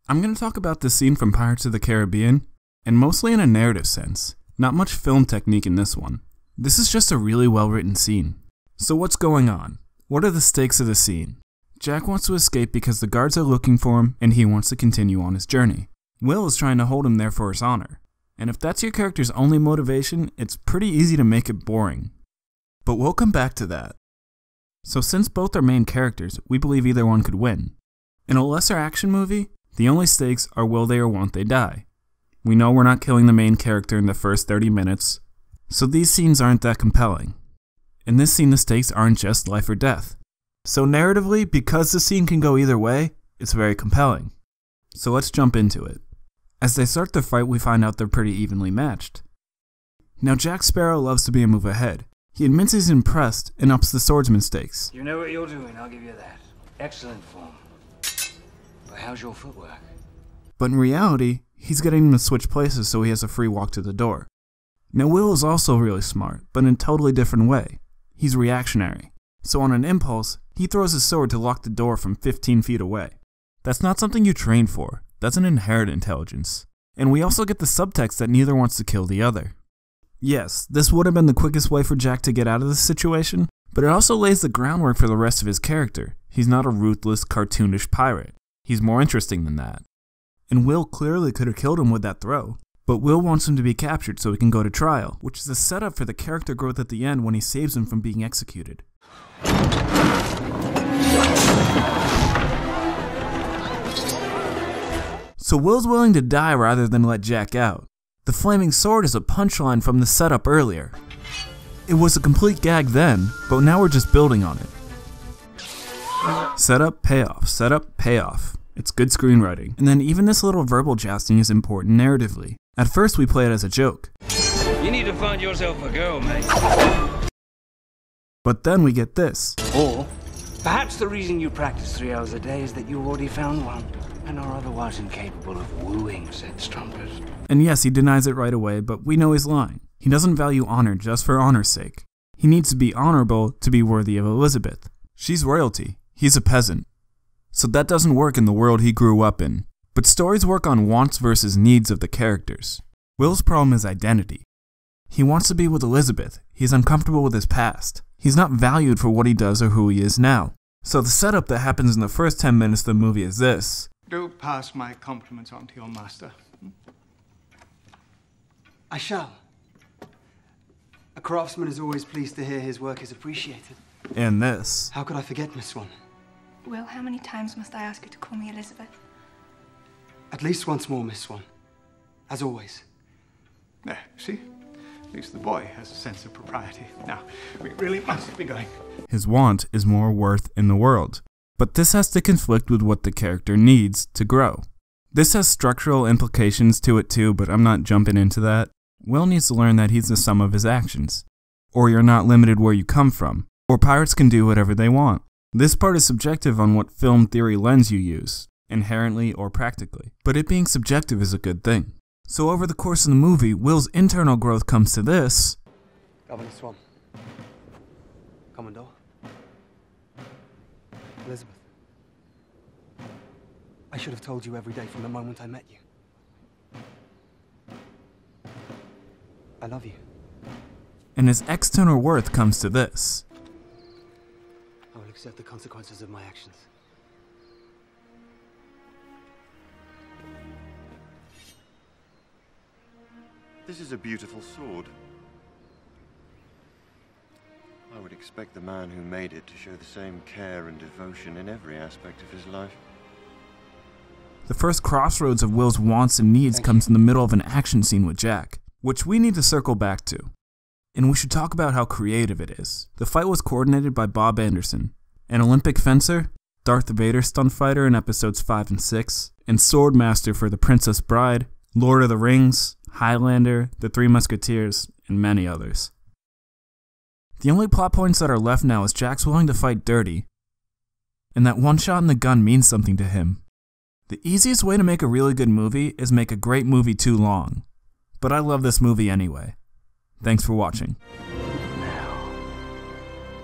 I'm going to talk about this scene from Pirates of the Caribbean, and mostly in a narrative sense. Not much film technique in this one. This is just a really well written scene. So what's going on? What are the stakes of the scene? Jack wants to escape because the guards are looking for him and he wants to continue on his journey. Will is trying to hold him there for his honor. And if that's your character's only motivation, it's pretty easy to make it boring. But we'll come back to that. So since both are main characters, we believe either one could win. In a lesser action movie, the only stakes are will they or won't they die. We know we're not killing the main character in the first 30 minutes, so these scenes aren't that compelling. In this scene, the stakes aren't just life or death. So narratively, because the scene can go either way, it's very compelling. So let's jump into it. As they start their fight, we find out they're pretty evenly matched. Now Jack Sparrow loves to be a move ahead. He admits he's impressed and ups the swordsman stakes. You know what you're doing, I'll give you that. Excellent form. But how's your footwork? But in reality, he's getting him to switch places so he has a free walk to the door. Now Will is also really smart, but in a totally different way. He's reactionary. So on an impulse, he throws his sword to lock the door from 15 feet away. That's not something you train for. That's an inherent intelligence. And we also get the subtext that neither wants to kill the other. Yes, this would have been the quickest way for Jack to get out of this situation, but it also lays the groundwork for the rest of his character. He's not a ruthless, cartoonish pirate. He's more interesting than that. And Will clearly could have killed him with that throw. But Will wants him to be captured so he can go to trial, which is a setup for the character growth at the end when he saves him from being executed. So Will's willing to die rather than let Jack out. The flaming sword is a punchline from the setup earlier. It was a complete gag then, but now we're just building on it. Setup, payoff, setup, payoff. It's good screenwriting. And then even this little verbal jousting is important narratively. At first we play it as a joke. You need to find yourself a girl, mate. But then we get this. Or perhaps the reason you practice 3 hours a day is that you already found one and are otherwise incapable of wooing said strumpet. And yes, he denies it right away, but we know he's lying. He doesn't value honor just for honor's sake. He needs to be honorable to be worthy of Elizabeth. She's royalty. He's a peasant. So that doesn't work in the world he grew up in. But stories work on wants versus needs of the characters. Will's problem is identity. He wants to be with Elizabeth. He's uncomfortable with his past. He's not valued for what he does or who he is now. So the setup that happens in the first 10 minutes of the movie is this. Do pass my compliments on to your master. I shall. A craftsman is always pleased to hear his work is appreciated. And this. How could I forget, Miss Swan? Will, how many times must I ask you to call me Elizabeth? At least once more, Miss Swan. As always. There, see? At least the boy has a sense of propriety. Now, we really must be going. His want is more worth in the world. But this has to conflict with what the character needs to grow. This has structural implications to it too, but I'm not jumping into that. Will needs to learn that he's the sum of his actions. Or you're not limited where you come from. Or pirates can do whatever they want. This part is subjective on what film theory lens you use, inherently or practically. But it being subjective is a good thing. So over the course of the movie, Will's internal growth comes to this. Governor Swan. Commodore. Elizabeth. I should have told you every day from the moment I met you. I love you. And his external worth comes to this. I will accept the consequences of my actions. This is a beautiful sword. I would expect the man who made it to show the same care and devotion in every aspect of his life. The first crossroads of Will's wants and needs comes in the middle of an action scene with Jack, which we need to circle back to. And we should talk about how creative it is. The fight was coordinated by Bob Anderson, an Olympic fencer, Darth Vader stunt fighter in episodes 5 and 6, and sword master for The Princess Bride, Lord of the Rings, Highlander, The Three Musketeers, and many others. The only plot points that are left now is Jack's willing to fight dirty, and that one shot in the gun means something to him. The easiest way to make a really good movie is make a great movie too long. But I love this movie anyway. Thanks for watching. Now,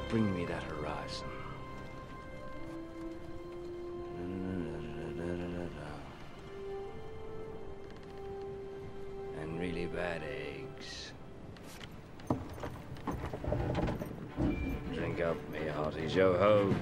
bring me that horizon. bad eggs. Drink up, me hearty yo-ho.